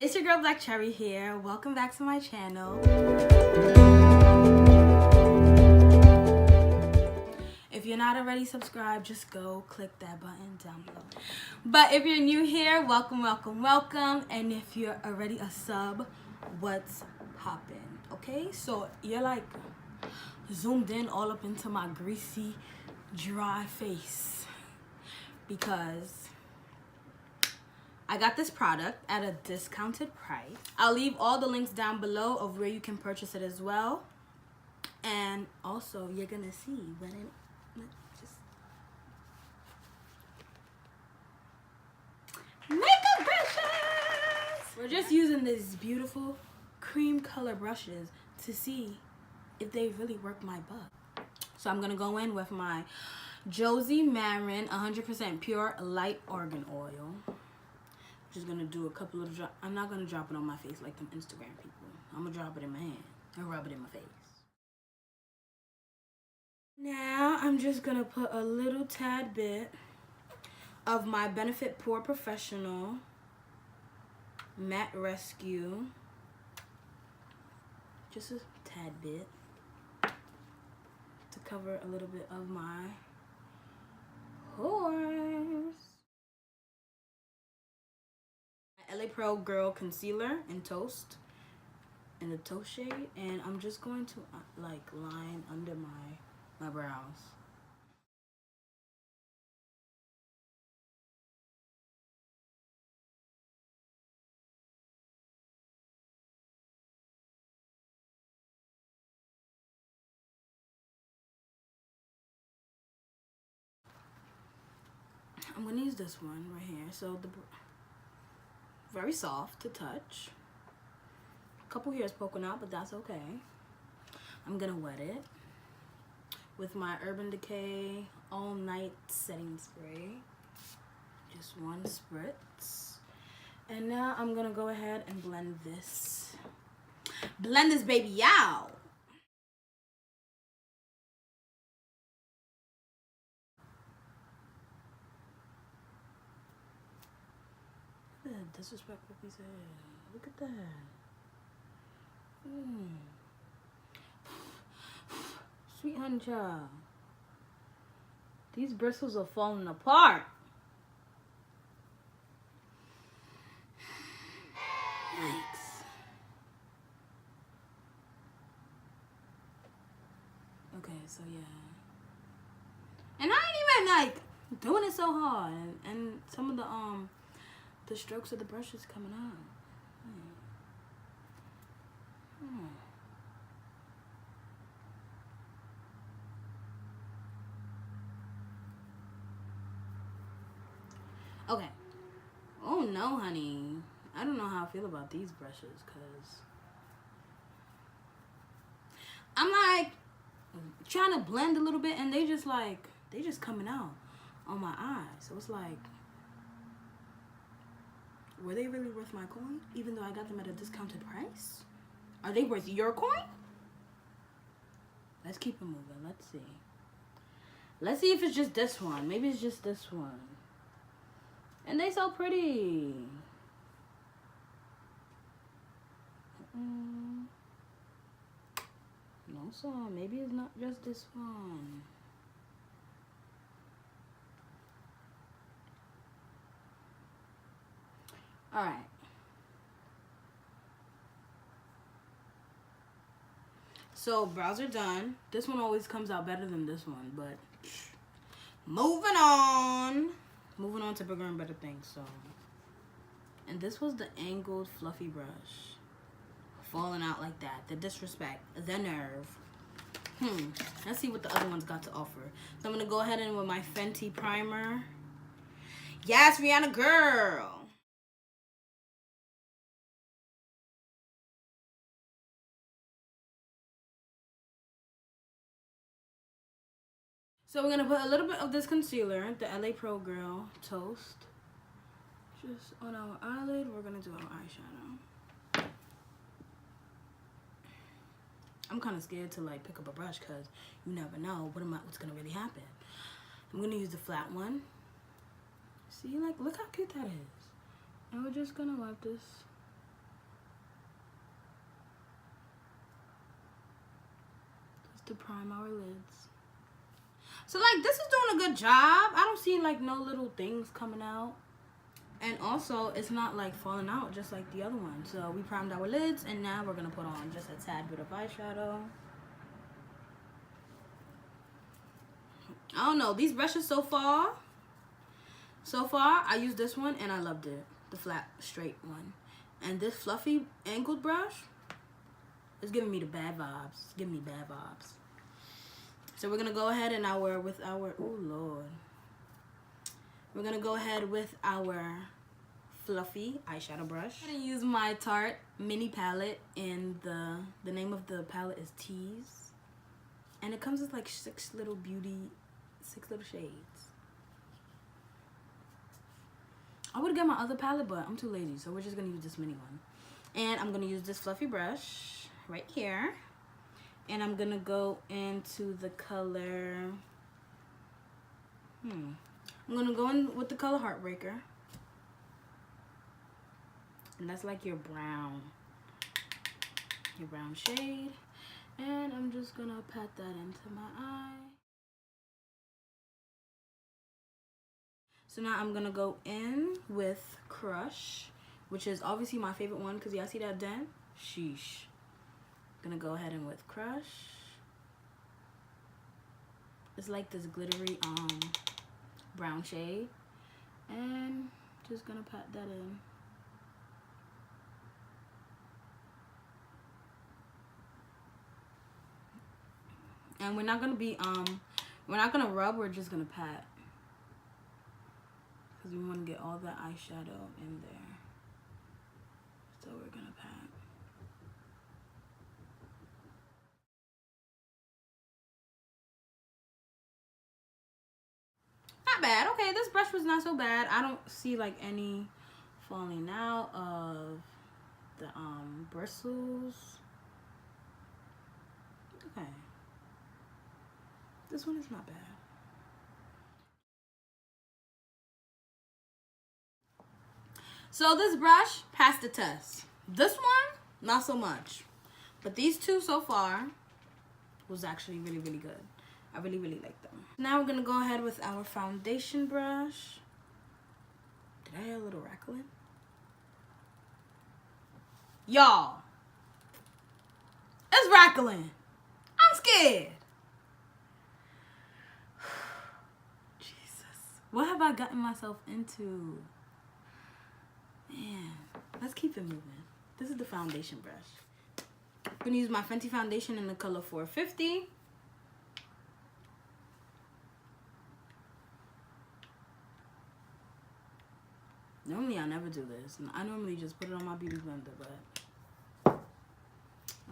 It's your girl Black Cherry here. Welcome back to my channel. If you're not already subscribed, just go click that button down below. But if you're new here, welcome, welcome, welcome. And if you're already a sub, what's poppin'? Okay, so you're like zoomed in all up into my greasy, dry face because I got this product at a discounted price. I'll leave all the links down below of where you can purchase it as well. And also, you're gonna see what it just makeup brushes. We're just using these beautiful cream color brushes to see if they really work my butt. So I'm gonna go in with my Josie Maran 100% pure light argan oil. Just gonna do a couple of drops. I'm not gonna drop it on my face like them Instagram people. I'm gonna drop it in my hand and rub it in my face. Now I'm just gonna put a little tad bit of my Benefit Poreprofessional Matte Rescue. Just a tad bit to cover a little bit of my pores. LA Pro Girl Concealer in Toast, in the Toast shade, and I'm just going to like line under my brows. I'm gonna use this one right here. So the very soft to touch. A couple hairs poking out, but that's okay. I'm gonna wet it with my Urban Decay All Night Setting Spray. Just one spritz. And now I'm gonna go ahead and blend this. Blend this baby out. Look at that disrespectful piece of hair. Look at that. Sweet honey child. These bristles are falling apart. Yikes. Okay, so yeah. And I ain't even like doing it so hard, and some of the strokes of the brush is coming out. Okay. Oh no, honey. I don't know how I feel about these brushes because I'm like trying to blend a little bit and they just coming out on my eyes. So it's like, were they really worth my coin? Even though I got them at a discounted price? Are they worth your coin? Let's keep it moving. Let's see. Let's see if it's just this one. Maybe it's just this one. And they so pretty. No, so maybe it's not just this one. All right. So brows are done. This one always comes out better than this one, but moving on. Moving on to bigger and better things. So, and this was the angled fluffy brush. Falling out like that. The disrespect. The nerve. Let's see what the other ones got to offer. So I'm going to go ahead and with my Fenty primer. Yes, Rihanna girl. So we're going to put a little bit of this concealer, the LA Pro Girl Toast. Just on our eyelid, we're going to do our eyeshadow. I'm kind of scared to like pick up a brush because you never know what's going to really happen. I'm going to use the flat one. See, like, look how cute that is. And we're just going to wipe this to prime our lids. So like this is doing a good job. I don't see like no little things coming out. And also it's not like falling out just like the other one. So we primed our lids and now we're gonna put on just a tad bit of eyeshadow. I don't know, these brushes so far I used this one and I loved it. The flat straight one. And this fluffy angled brush is giving me the bad vibes. It's giving me bad vibes. So we're gonna go ahead and oh Lord. We're gonna go ahead with our fluffy eyeshadow brush. I'm gonna use my Tarte mini palette, and the name of the palette is Tease. And it comes with like 6 little shades. I would get my other palette, but I'm too lazy, so we're just gonna use this mini one. And I'm gonna use this fluffy brush right here. And I'm gonna go into the color, I'm gonna go in with the color Heartbreaker. And that's like your brown shade. And I'm just gonna pat that into my eye. So now I'm gonna go in with Crush, which is obviously my favorite one because y'all see that dent? Sheesh. Gonna go ahead and with Crush. It's like this glittery brown shade. And just gonna pat that in. And we're not gonna rub, we're just gonna pat. Because we want to get all that eyeshadow in there. So we're gonna pat. Not bad. Okay, this brush was not so bad. I don't see like any falling out of the bristles. Okay. This one is not bad. So this brush passed the test. This one, not so much. But these two so far was actually really, really good. I really, really like them. Now we're gonna go ahead with our foundation brush. Did I hear a little rattling? Y'all, it's rattling. I'm scared. Jesus, what have I gotten myself into? Man, let's keep it moving. This is the foundation brush. I'm gonna use my Fenty foundation in the color 450. Normally I never do this. I normally just put it on my beauty blender, but oh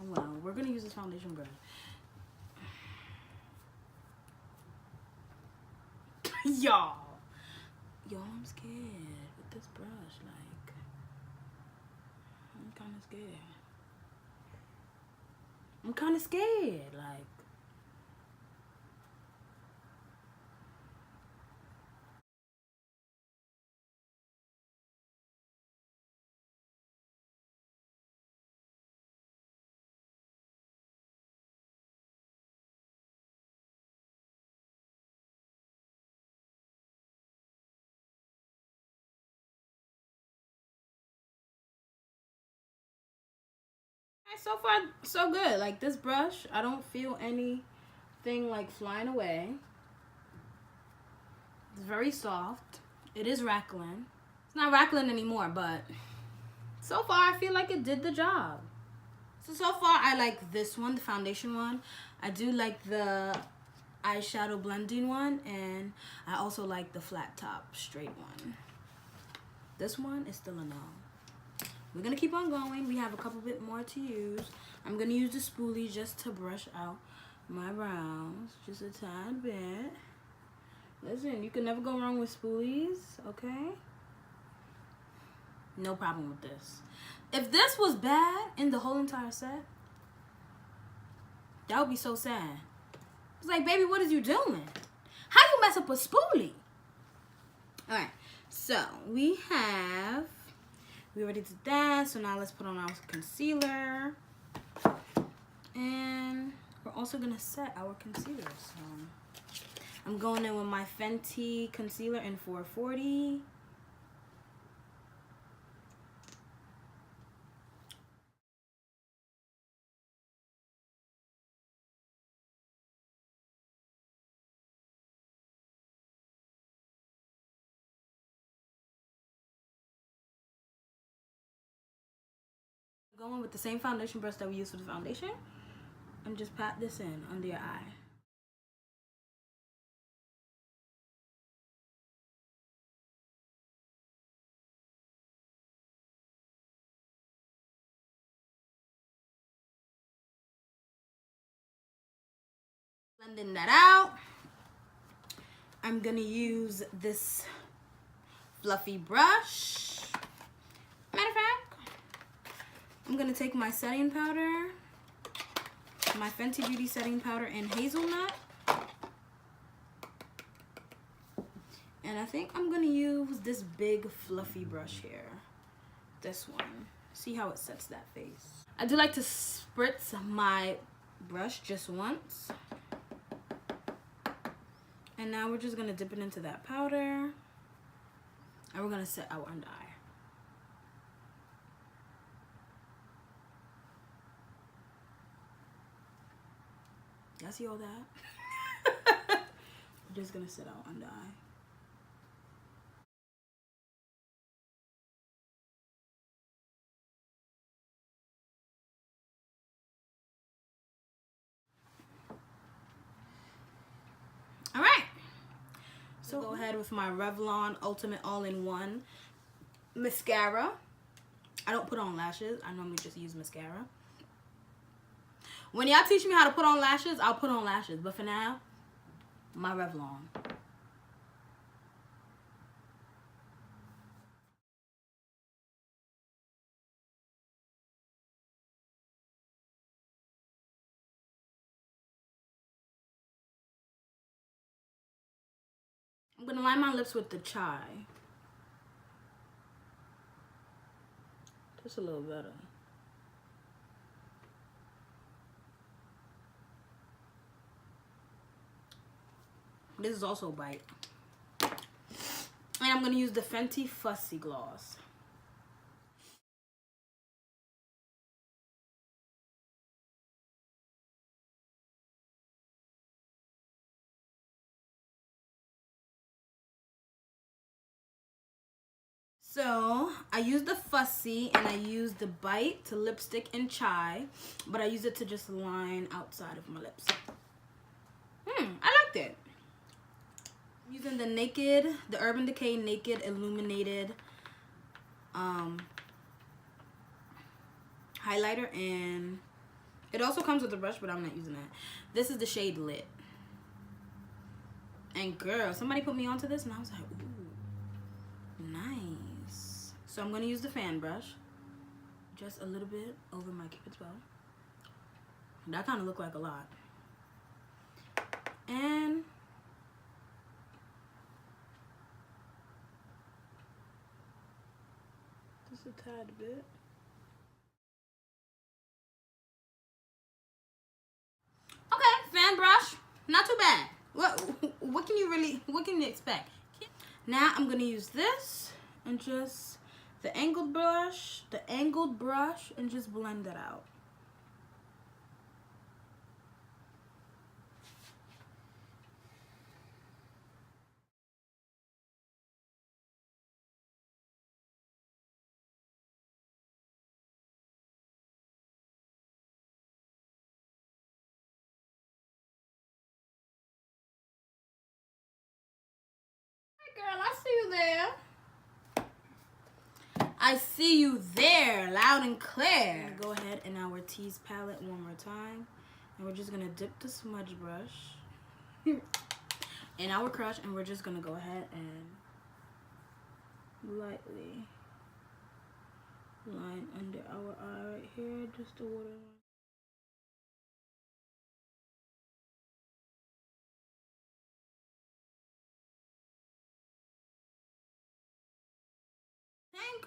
well, we're gonna use this foundation brush. Y'all, I'm scared with this brush. Like, I'm kind of scared. Like, so far so good. Like this brush, I don't feel anything like flying away. It's very soft. It is rattling. It's not rattling anymore, but so far I feel like it did the job. So far I like this one, the foundation one. I do like the eyeshadow blending one, and I also like the flat top straight one. This one is still a no. We're gonna keep on going. We have a couple bit more to use. I'm gonna use the spoolie just to brush out my brows, just a tad bit. Listen, you can never go wrong with spoolies, okay? No problem with this. If this was bad in the whole entire set, that would be so sad. It's like, baby, what is you doing? How you mess up a spoolie? All right, so we already did that, so now let's put on our concealer. And we're also gonna set our concealer. So I'm going in with my Fenty concealer in 440. Going with the same foundation brush that we used for the foundation, and just pat this in under your eye. Blending that out, I'm gonna use this fluffy brush. Matter of fact, I'm gonna take my setting powder, my Fenty Beauty setting powder in Hazelnut, and I think I'm gonna use this big fluffy brush here, this one. See how it sets that face. I do like to spritz my brush just once. And now we're just gonna dip it into that powder, and we're gonna set our under eye. Y'all see all that? We're just gonna set our under eye. All right. So go ahead with my Revlon Ultimate All-in-One mascara. I don't put on lashes. I normally just use mascara. When y'all teach me how to put on lashes, I'll put on lashes. But for now, my Revlon. I'm gonna line my lips with the chai. Just a little better. This is also Bite. And I'm gonna use the Fenty Fussy Gloss. So I used the Fussy and I used the Bite to lipstick and chai, but I used it to just line outside of my lips. I liked it. I'm using the Urban Decay Naked Illuminated highlighter, and it also comes with a brush, but I'm not using that. This is the shade Lit. And girl, somebody put me onto this and I was like, ooh, nice. So I'm gonna use the fan brush just a little bit over my Cupid's bow. That kind of looked like a lot. And just a tad bit. Okay, fan brush, not too bad. What can you expect? Now I'm gonna use this and just the angled brush, and just blend it out. Girl, I see you there. I see you there, loud and clear. Go ahead in our Tease palette one more time. And we're just going to dip the smudge brush in our crush. And we're just going to go ahead and lightly line under our eye right here. Just a waterline.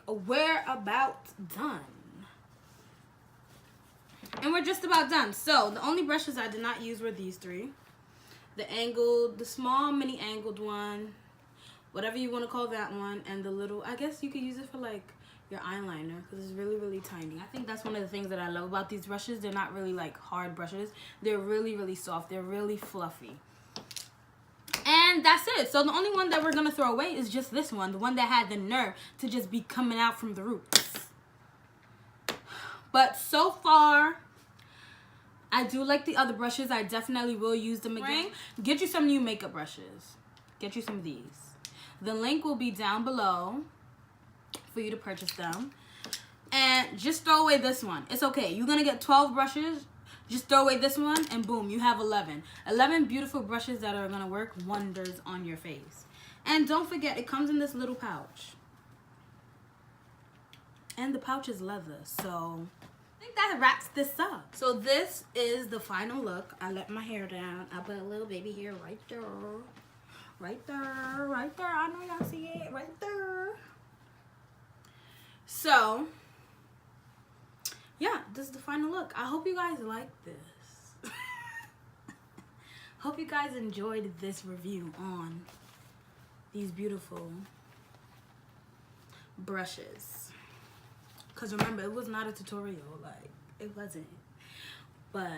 We're about done. And we're just about done. So the only brushes I did not use were these three. The angled, the small mini angled one, whatever you want to call that one, and the little, I guess you could use it for like your eyeliner because it's really, really tiny. I think that's one of the things that I love about these brushes. They're not really like hard brushes. They're really, really soft. They're really fluffy. And that's it. So the only one that we're going to throw away is just this one. The one that had the nerve to just be coming out from the roots. But so far, I do like the other brushes. I definitely will use them again. Get you some new makeup brushes. Get you some of these. The link will be down below for you to purchase them. And just throw away this one. It's okay. You're going to get 12 brushes. Just throw away this one and boom, you have 11. 11 beautiful brushes that are going to work wonders on your face. And don't forget, it comes in this little pouch. And the pouch is leather, so I think that wraps this up. So this is the final look. I let my hair down. I put a little baby hair right there. Right there, right there. I know y'all see it. Right there. So, yeah, this is the final look. I hope you guys like this. Hope you guys enjoyed this review on these beautiful brushes. Because remember, it was not a tutorial. Like, it wasn't. But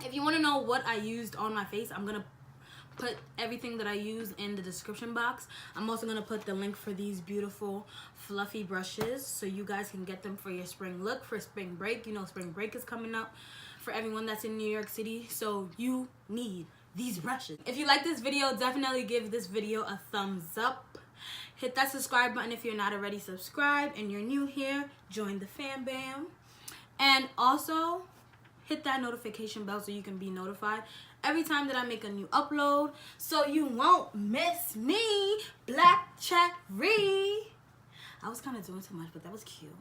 if you want to know what I used on my face, I'm going to put everything that I use in the description box. I'm also going to put the link for these beautiful fluffy brushes so you guys can get them for your spring look, for spring break. You know, spring break is coming up for everyone that's in New York City, so you need these brushes. If you like this video, definitely give this video a thumbs up. Hit that subscribe button if you're not already subscribed and you're new here. Join the fam bam. And also hit that notification bell so you can be notified every time that I make a new upload, so you won't miss me. Black Cherrie. I was kind of doing too much, but that was cute.